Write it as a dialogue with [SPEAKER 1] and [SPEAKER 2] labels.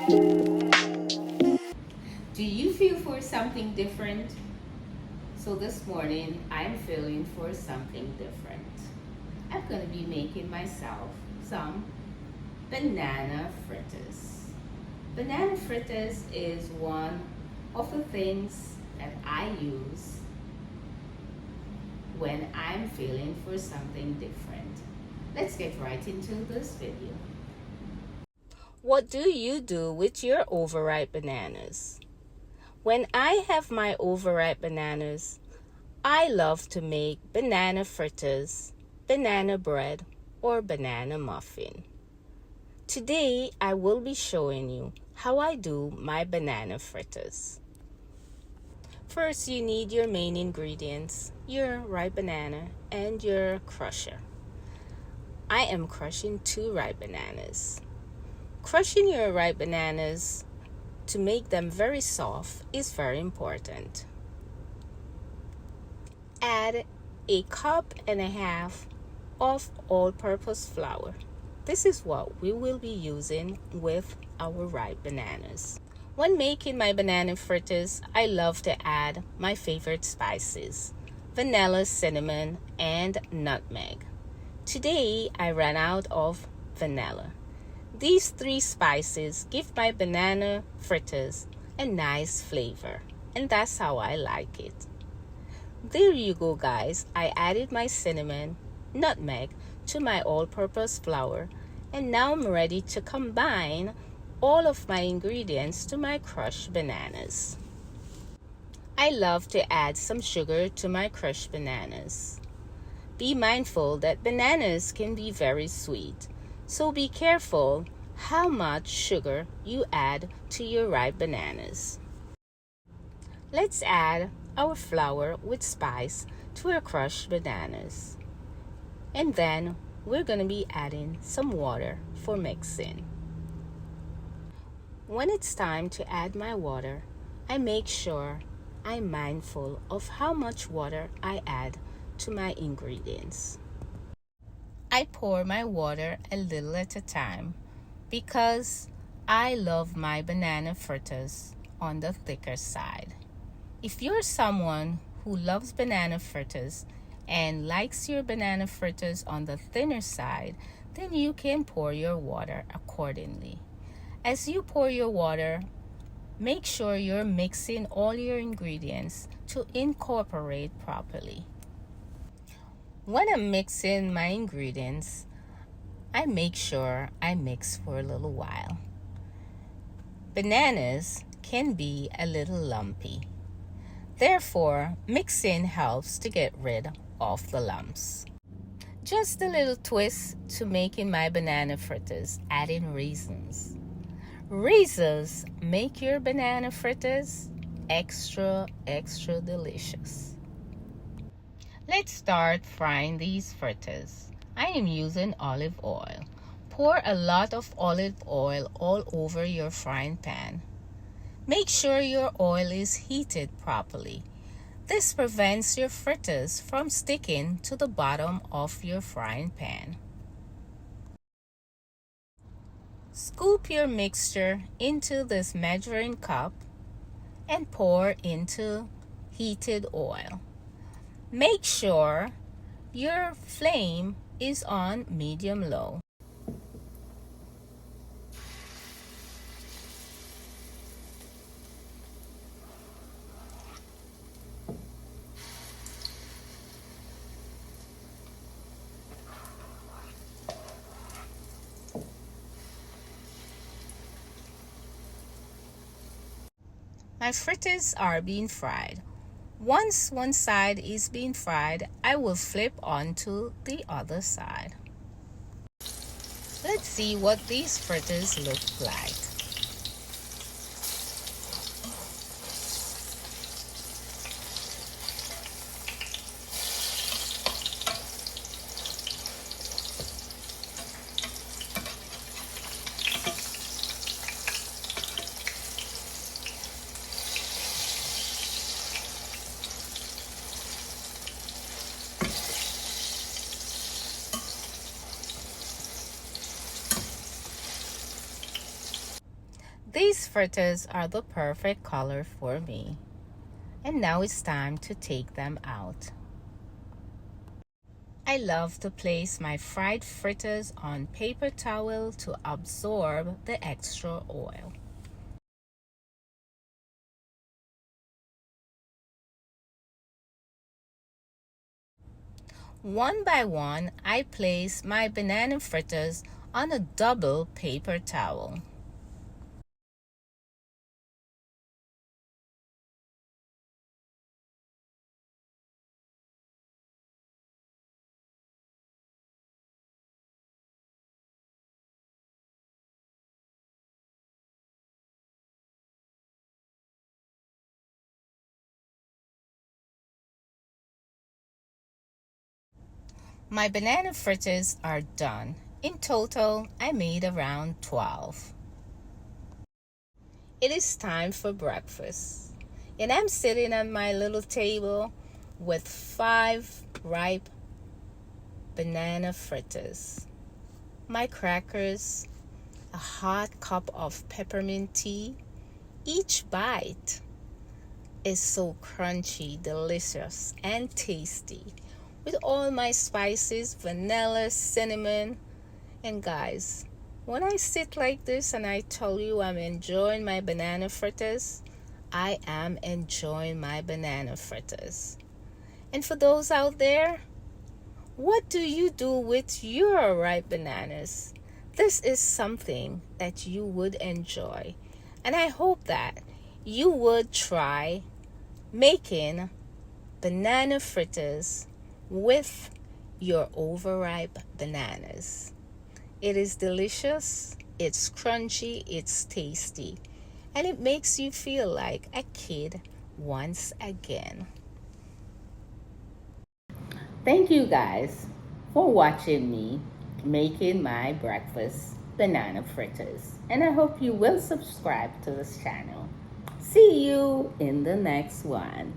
[SPEAKER 1] Do you feel for something different? So this morning, I'm feeling for something different. I'm going to be making myself some banana fritters. Banana fritters is one of the things that I use when I'm feeling for something different. Let's get right into this video. What do you do with your overripe bananas? When I have my overripe bananas, I love to make banana fritters, banana bread, or banana muffin. Today, I will be showing you how I do my banana fritters. First, you need your main ingredients, your ripe banana, and your crusher. I am crushing 2 ripe bananas. Crushing your ripe bananas to make them very soft is very important. Add a cup and a half of all-purpose flour. This is what we will be using with our ripe bananas. When making my banana fritters, I love to add my favorite spices: vanilla, cinnamon, and nutmeg. Today, I ran out of vanilla. These 3 spices give my banana fritters a nice flavor, and that's how I like it. There you go, guys. I added my cinnamon, nutmeg to my all-purpose flour, and now I'm ready to combine all of my ingredients to my crushed bananas. I love to add some sugar to my crushed bananas. Be mindful that bananas can be very sweet, so be careful how much sugar you add to your ripe bananas. Let's add our flour with spice to our crushed bananas. And then we're going to be adding some water for mixing. When it's time to add my water, I make sure I'm mindful of how much water I add to my ingredients. I pour my water a little at a time because I love my banana fritters on the thicker side. If you're someone who loves banana fritters and likes your banana fritters on the thinner side, then you can pour your water accordingly. As you pour your water, make sure you're mixing all your ingredients to incorporate properly. When I'm mixing my ingredients, I make sure I mix for a little while. Bananas can be a little lumpy. Therefore, mixing helps to get rid of the lumps. Just a little twist to making my banana fritters, adding raisins. Raisins make your banana fritters extra delicious. Let's start frying these fritters. I am using olive oil. Pour a lot of olive oil all over your frying pan. Make sure your oil is heated properly. This prevents your fritters from sticking to the bottom of your frying pan. Scoop your mixture into this measuring cup and pour into heated oil. Make sure your flame is on medium-low. My fritters are being fried. Once one side is being fried, I will flip onto the other side. Let's see what these fritters look like. These fritters are the perfect color for me. And now it's time to take them out. I love to place my fried fritters on paper towel to absorb the extra oil. One by one, I place my banana fritters on a double paper towel. My banana fritters are done. In total, I made around 12. It is time for breakfast. And I'm sitting at my little table with 5 ripe banana fritters, my crackers, a hot cup of peppermint tea. Each bite is so crunchy, delicious, and tasty with all my spices, vanilla, cinnamon. And guys, when I sit like this and I tell you I'm enjoying my banana fritters, I am enjoying my banana fritters. And for those out there, what do you do with your ripe bananas? This is something that you would enjoy. And I hope that you would try making banana fritters with your overripe bananas. It is delicious, it's crunchy, it's tasty, and it makes you feel like a kid once again. Thank you guys for watching me making my breakfast banana fritters, and I hope you will subscribe to this channel. See you in the next one.